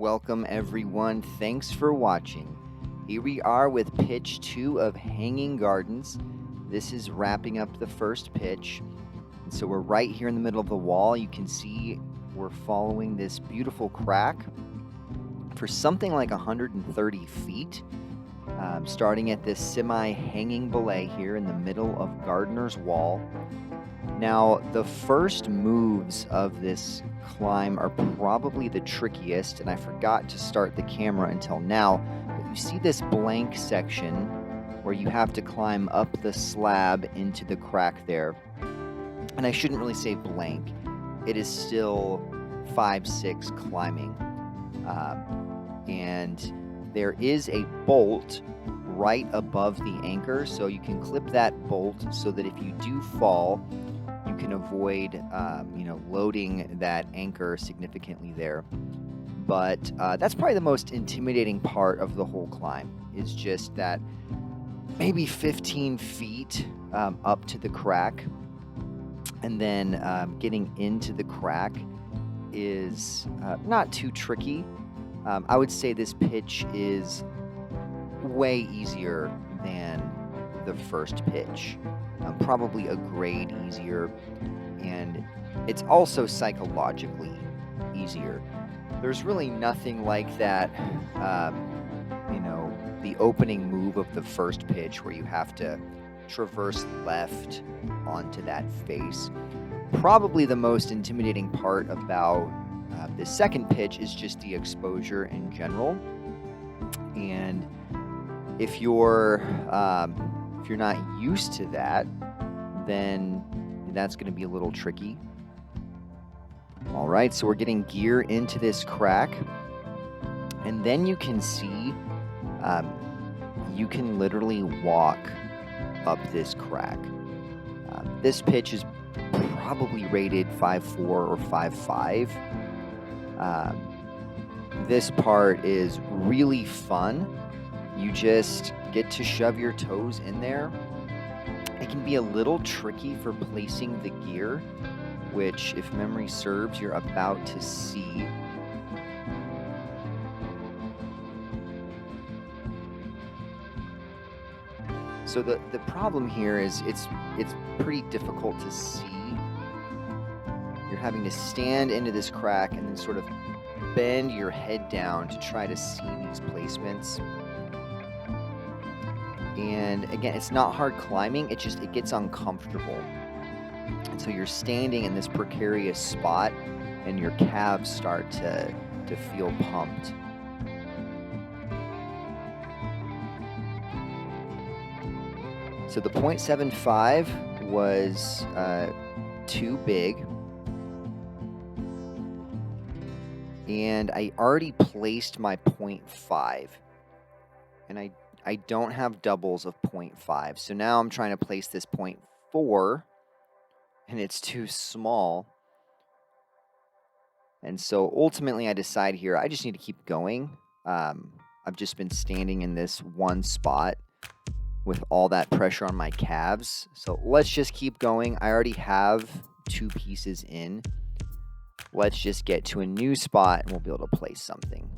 Welcome everyone. Thanks for watching. Here we are with pitch 2 of Hanging Gardens. This is wrapping up the first pitch. And so we're right here in the middle of the wall. You can see we're following this beautiful crack for something like 130 feet. Starting at this semi-hanging belay here in the middle of Gardener's Wall. Now, the first moves of this climb are probably the trickiest, and I forgot to start the camera until now, but you see this blank section where you have to climb up the slab into the crack there. And I shouldn't really say blank. It is still 5-6 climbing. And there is a bolt right above the anchor, so you can clip that bolt so that if you do fall, you can avoid, loading that anchor significantly there. But that's probably the most intimidating part of the whole climb, is just that maybe 15 feet up to the crack. And then getting into the crack is not too tricky. I would say this pitch is way easier than the first pitch. Probably a grade easier, and it's also psychologically easier. There's really nothing like that, the opening move of the first pitch where you have to traverse left onto that face. Probably the most intimidating part about the second pitch is just the exposure in general. And if you're not used to that, then that's going to be a little tricky. All right, so we're getting gear into this crack, and then you can see you can literally walk up this crack. This pitch is probably rated 5.4 or 5.5. This part is really fun. You just get to shove your toes in there. It can be a little tricky for placing the gear, which, if memory serves, you're about to see. So the problem here is it's pretty difficult to see. You're having to stand into this crack and then sort of bend your head down to try to see these placements. And again, it's not hard climbing, it gets uncomfortable. And so you're standing in this precarious spot and your calves start to feel pumped. So the 0.75 was too big. And I already placed my 0.5. And I don't have doubles of 0.5. So now I'm trying to place this 0.4. And it's too small. And so ultimately I decide here, I just need to keep going. I've just been standing in this one spot with all that pressure on my calves. So let's just keep going. I already have 2 pieces in. Let's just get to a new spot and we'll be able to place something.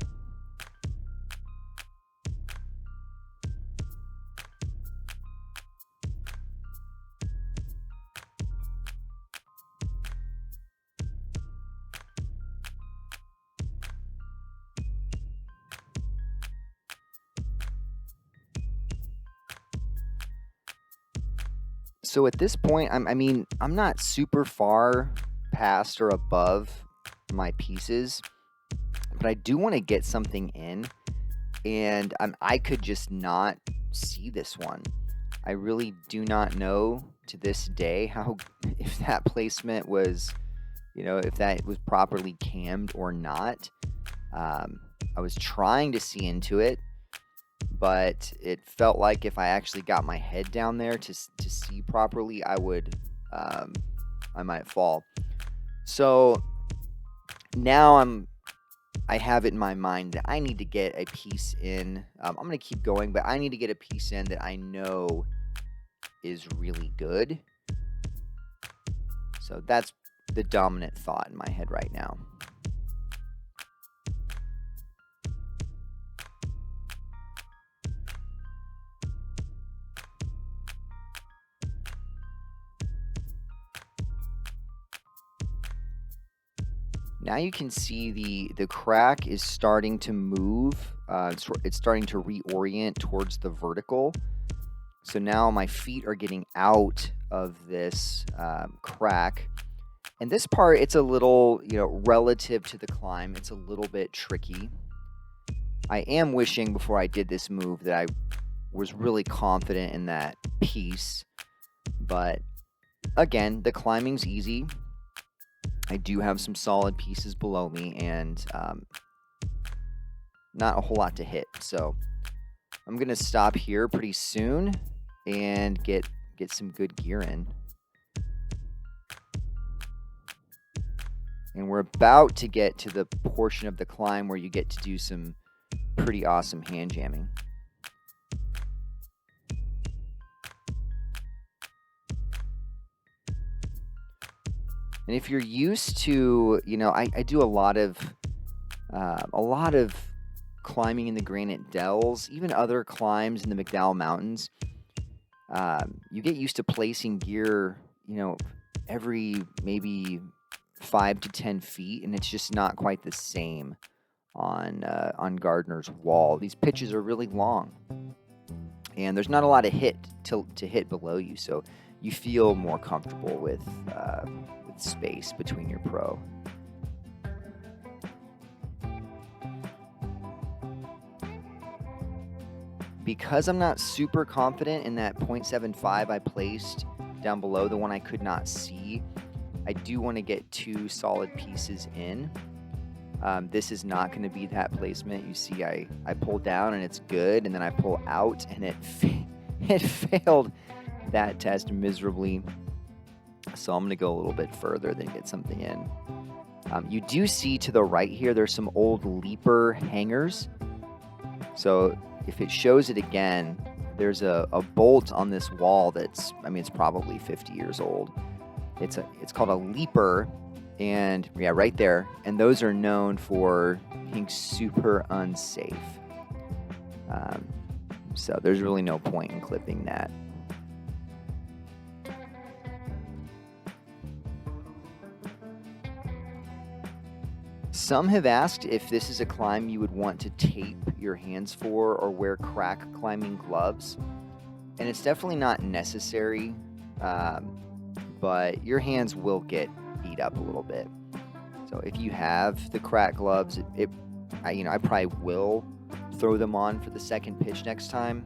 So at this point, I'm not super far past or above my pieces, but I do want to get something in, and I could just not see this one. I really do not know to this day if that placement was, if that was properly cammed or not. I was trying to see into it, but it felt like if I actually got my head down there to see properly, I might fall. So now I have it in my mind that I need to get a piece in. I'm going to keep going, but I need to get a piece in that I know is really good. So that's the dominant thought in my head right now. Now you can see the crack is starting to move. It's starting to reorient towards the vertical. So now my feet are getting out of this crack. And this part, it's a little, relative to the climb, it's a little bit tricky. I am wishing before I did this move that I was really confident in that piece. But again, the climbing's easy. I do have some solid pieces below me and not a whole lot to hit. So I'm going to stop here pretty soon and get some good gear in. And we're about to get to the portion of the climb where you get to do some pretty awesome hand jamming. And if you're used to, I do a lot of climbing in the granite dells, even other climbs in the McDowell Mountains. You get used to placing gear, every maybe 5 to 10 feet, and it's just not quite the same on Gardner's Wall. These pitches are really long, and there's not a lot of hit to hit below you, so you feel more comfortable with space between your pro. Because I'm not super confident in that 0.75 I placed down below, the one I could not see, I do want to get 2 solid pieces in. This is not going to be that placement. You see, I pull down and it's good, and then I pull out and it failed that test miserably. So I'm going to go a little bit further than get something in. You do see to the right here, there's some old leaper hangers. So if it shows it again, there's a bolt on this wall that's, it's probably 50 years old. It's called a leaper, and yeah, right there. And those are known for being super unsafe. So there's really no point in clipping that. Some have asked if this is a climb you would want to tape your hands for or wear crack climbing gloves. And it's definitely not necessary, but your hands will get beat up a little bit. So if you have the crack gloves, I probably will throw them on for the second pitch next time.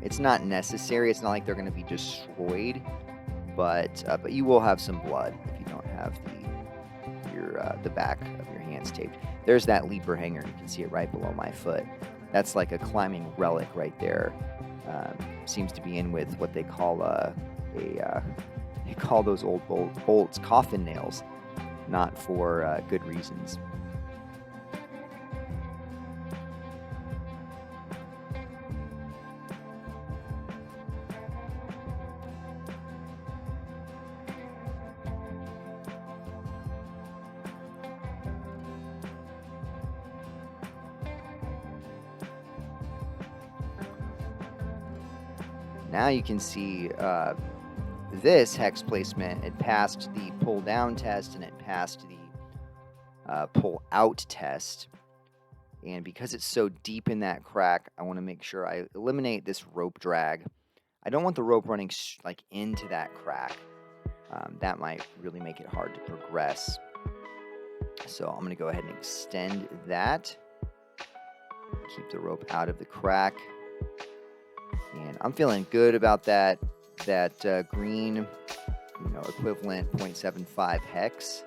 It's not necessary. It's not like they're going to be destroyed, but you will have some blood if you don't have the back of your hands taped. There's that leaper hanger. You can see it right below my foot. That's like a climbing relic right there. Seems to be in with what they call they call those old bolts coffin nails, not for good reasons. Now you can see this hex placement. It passed the pull down test and it passed the pull out test. And because it's so deep in that crack, I want to make sure I eliminate this rope drag. I don't want the rope running into that crack. That might really make it hard to progress. So I'm going to go ahead and extend that. Keep the rope out of the crack. And I'm feeling good about that green, equivalent 0.75 hex.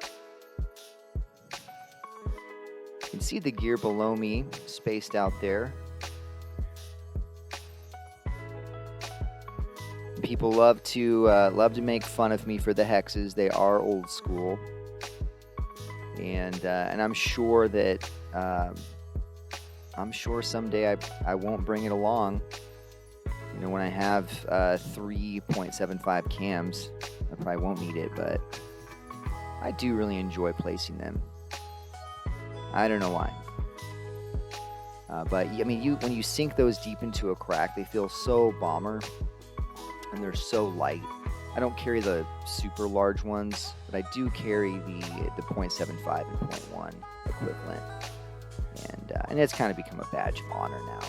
You can see the gear below me spaced out there. People love to make fun of me for the hexes. They are old school, and I'm sure that someday I won't bring it along. When I have 3.75 cams, I probably won't need it, but I do really enjoy placing them. I don't know why. But when you sink those deep into a crack, they feel so bomber, and they're so light. I don't carry the super large ones, but I do carry the 0.75 and 0.1 equivalent, and it's kind of become a badge of honor now.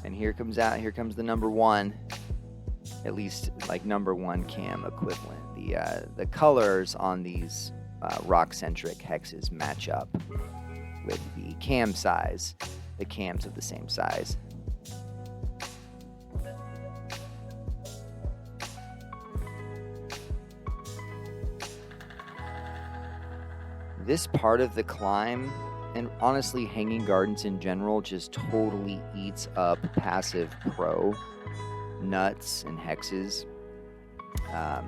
And here comes the number one, at least like number one cam equivalent. The colors on these rock-centric hexes match up with the cam size, the cams of the same size. This part of the climb, and honestly hanging gardens in general, just totally eats up passive pro nuts and hexes. I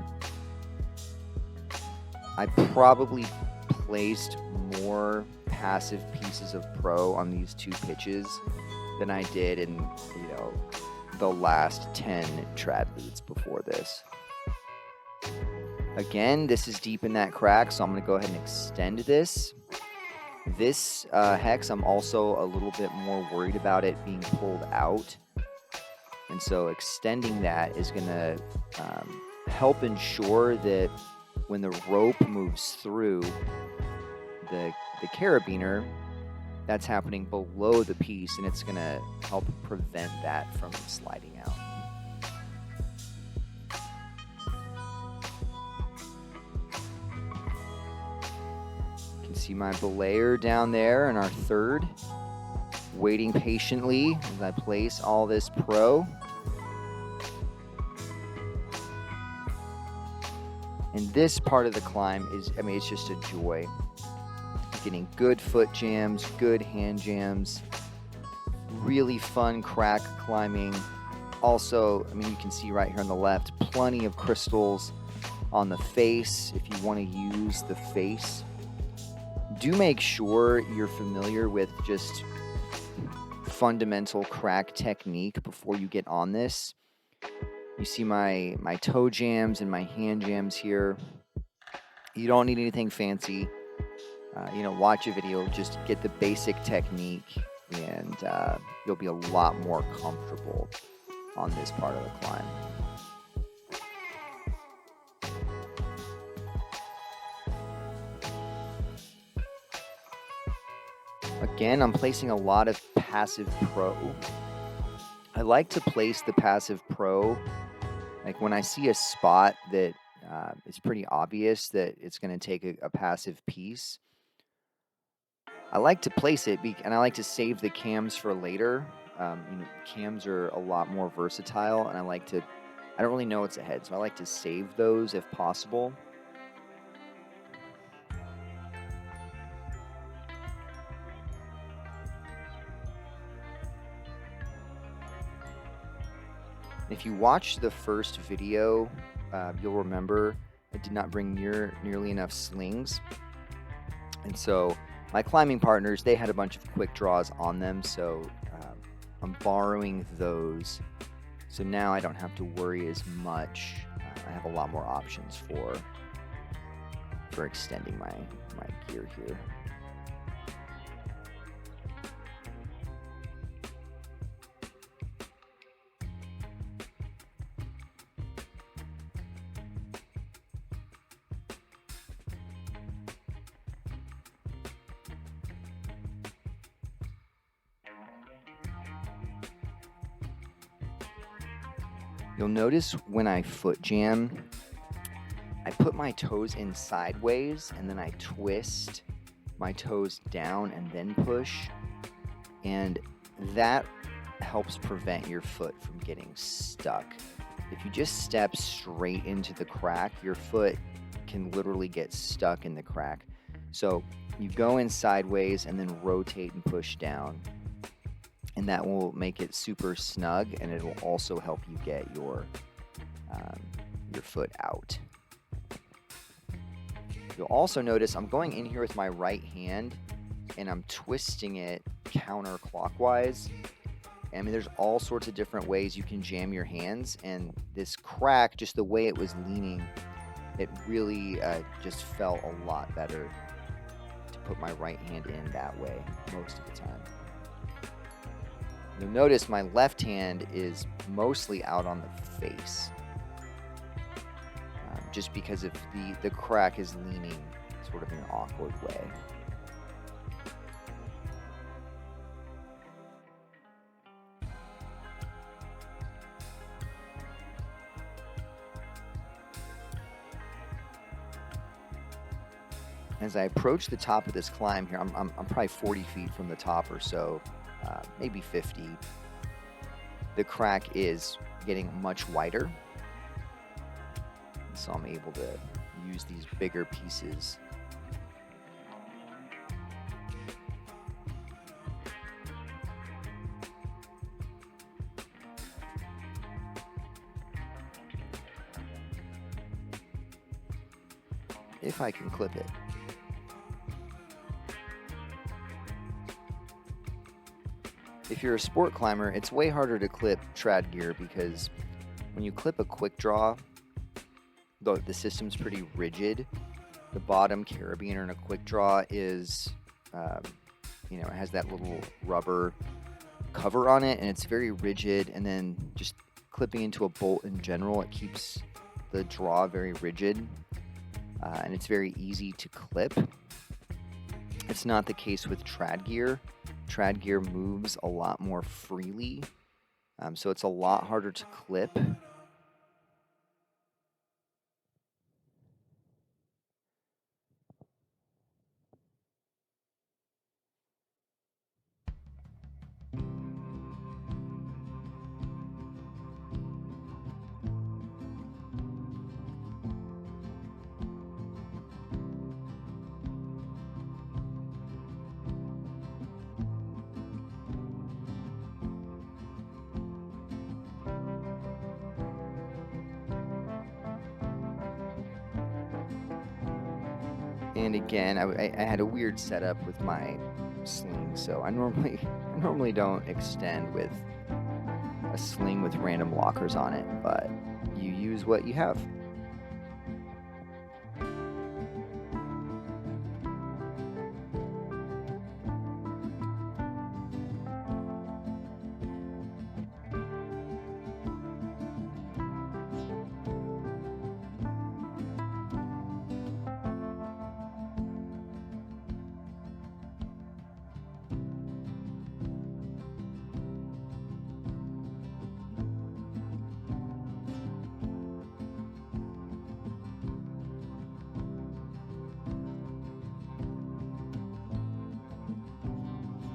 probably placed more passive pieces of pro on these two pitches than I did in, the last 10 trad leads before this. Again, this is deep in that crack, so I'm going to go ahead and extend this. This hex, I'm also a little bit more worried about it being pulled out. And so extending that is going to help ensure that when the rope moves through the carabiner, that's happening below the piece, and it's going to help prevent that from sliding out. You can see my belayer down there in our third, waiting patiently as I place all this pro. And this part of the climb is, it's just a joy. Getting good foot jams, good hand jams, really fun crack climbing. Also, you can see right here on the left, plenty of crystals on the face if you want to use the face. Do make sure you're familiar with just fundamental crack technique before you get on this. You see my toe jams and my hand jams here. You don't need anything fancy. Watch a video, just get the basic technique, and you'll be a lot more comfortable on this part of the climb. Again, I'm placing a lot of passive pro. I like to place the passive pro, like when I see a spot that it's pretty obvious that it's going to take a passive piece. I like to place it, and I like to save the cams for later. Cams are a lot more versatile, and I don't really know what's ahead, so I like to save those if possible. If you watch the first video, you'll remember I did not bring nearly enough slings. And so my climbing partners, they had a bunch of quick draws on them, so I'm borrowing those. So now I don't have to worry as much. I have a lot more options for extending my gear here. You'll notice when I foot jam, I put my toes in sideways and then I twist my toes down and then push, and that helps prevent your foot from getting stuck. If you just step straight into the crack, your foot can literally get stuck in the crack. So you go in sideways and then rotate and push down, and that will make it super snug, and it will also help you get your foot out. You'll also notice I'm going in here with my right hand, and I'm twisting it counterclockwise. There's all sorts of different ways you can jam your hands, and this crack, just the way it was leaning, it really just felt a lot better to put my right hand in that way most of the time. You'll notice my left hand is mostly out on the face, just because of the crack is leaning sort of in an awkward way. As I approach the top of this climb here, I'm probably 40 feet from the top or so, maybe 50. The crack is getting much wider, so I'm able to use these bigger pieces. If I can clip it. If you're a sport climber, it's way harder to clip trad gear because when you clip a quick draw, the system's pretty rigid. The bottom carabiner in a quick draw is, it has that little rubber cover on it, and it's very rigid. And then just clipping into a bolt in general, it keeps the draw very rigid, and it's very easy to clip. It's not the case with trad gear. Trad gear moves a lot more freely, so it's a lot harder to clip. And again, I had a weird setup with my sling, so I normally don't extend with a sling with random lockers on it, but you use what you have.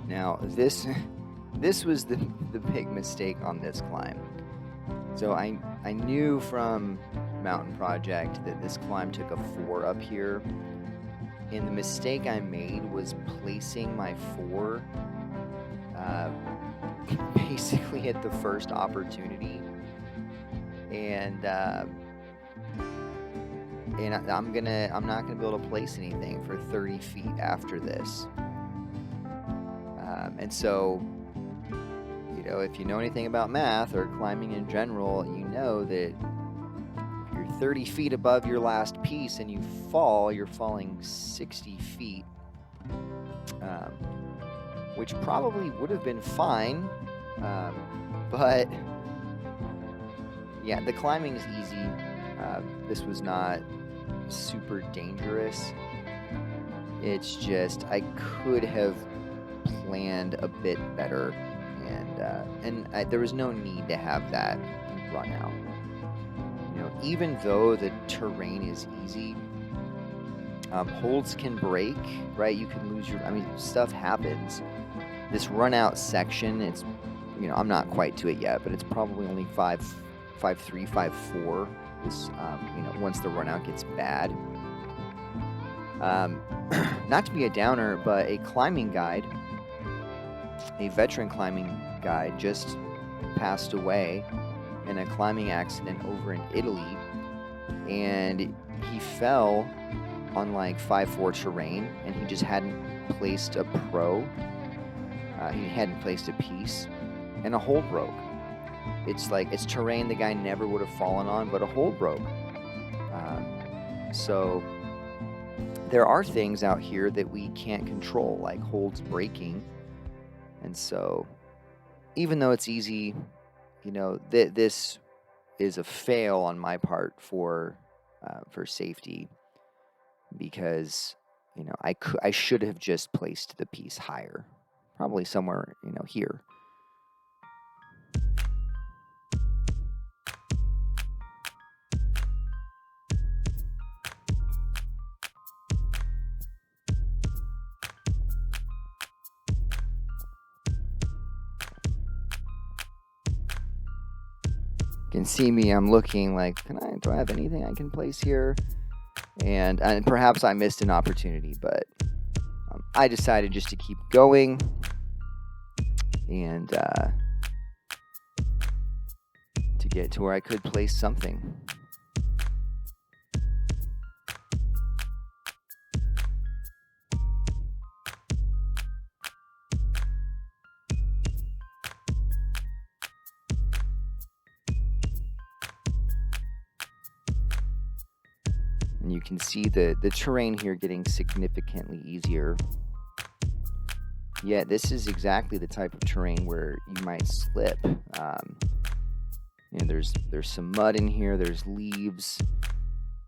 Now, this was the big mistake on this climb. So I knew from Mountain Project that this climb took a 4 up here, and the mistake I made was placing my 4 basically at the first opportunity, and I'm not gonna be able to place anything for 30 feet after this. And so, if you know anything about math or climbing in general, you know that if you're 30 feet above your last piece and you fall, you're falling 60 feet, which probably would have been fine, but yeah, the climbing is easy. This was not super dangerous. It's just I could have planned a bit better, and there was no need to have that run out. Even though the terrain is easy, holds can break, right? You can lose stuff happens. This run out section, it's, I'm not quite to it yet, but it's probably only 5.3, 5.4. This, once the run out gets bad. Not to be a downer, but a climbing guide, a veteran climbing guide, just passed away in a climbing accident over in Italy, and he fell on like 5.4 terrain, and he just hadn't placed a pro. He hadn't placed a piece, and a hole broke. It's terrain the guy never would have fallen on, but a hole broke. So there are things out here that we can't control, like holds breaking. And so even though it's easy, this is a fail on my part for safety, because I should have just placed the piece higher, probably somewhere here. You can see me, I'm looking like, do I have anything I can place here? And perhaps I missed an opportunity, but I decided just to keep going and to get to where I could place something. And you can see the terrain here getting significantly easier. Yeah, this is exactly the type of terrain where you might slip. There's some mud in here, there's leaves.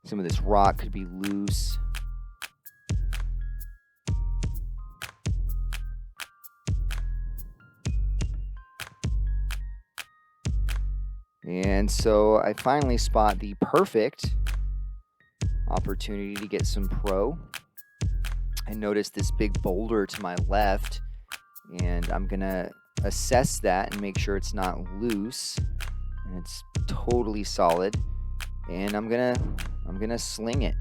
Some of this rock could be loose. And so I finally spot the perfect opportunity to get some pro. I noticed this big boulder to my left, and I'm gonna assess that and make sure it's not loose and it's totally solid, and I'm gonna sling it.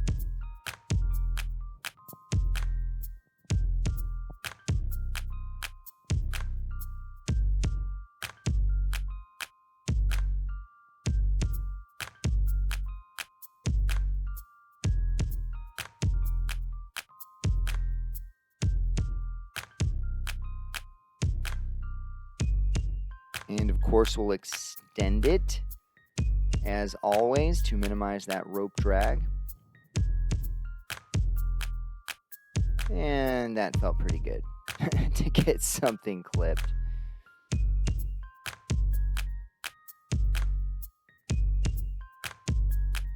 And of course, we'll extend it, as always, to minimize that rope drag. And that felt pretty good to get something clipped.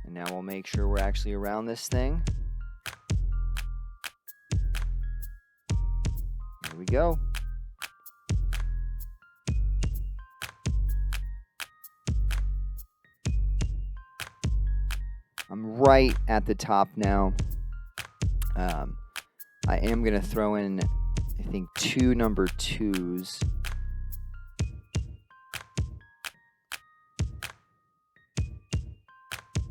And now we'll make sure we're actually around this thing. Here we go. I'm right at the top now. I am going to throw in, I think, 2 number 2s.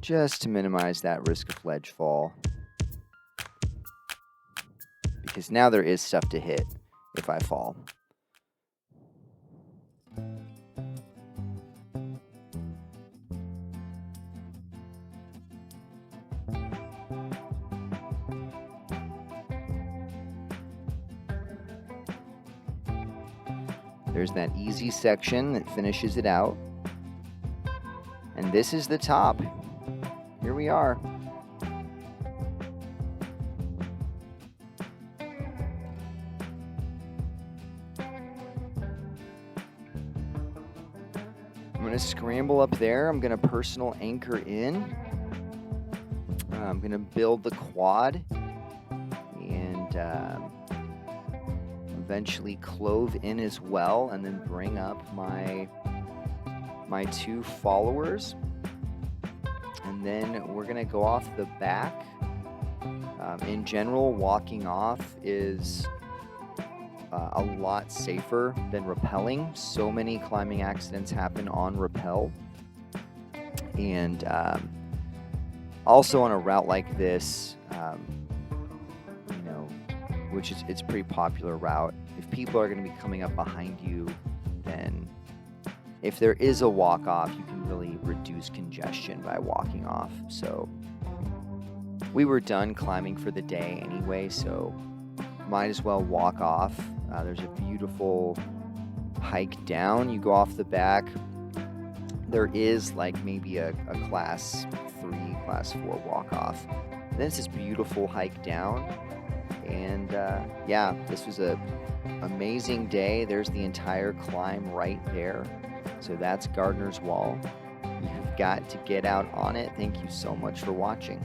Just to minimize that risk of ledge fall. Because now there is stuff to hit if I fall. There's that easy section that finishes it out. And this is the top. Here we are. I'm going to scramble up there. I'm going to personal anchor in. I'm going to build the quad. And eventually clove in as well, and then bring up my 2 followers, and then we're gonna go off the back. In general, walking off is a lot safer than rappelling. So many climbing accidents happen on rappel, and also on a route like this, which is it's a pretty popular route. If people are going to be coming up behind you, then if there is a walk-off, you can really reduce congestion by walking off. So we were done climbing for the day anyway, so might as well walk off. There's a beautiful hike down. You go off the back. There is like maybe a class 3, class 4 walk-off. And then it's this beautiful hike down. And yeah, this was a amazing day. There's the entire climb right there. So that's Gardner's Wall. You've got to get out on it. Thank you so much for watching.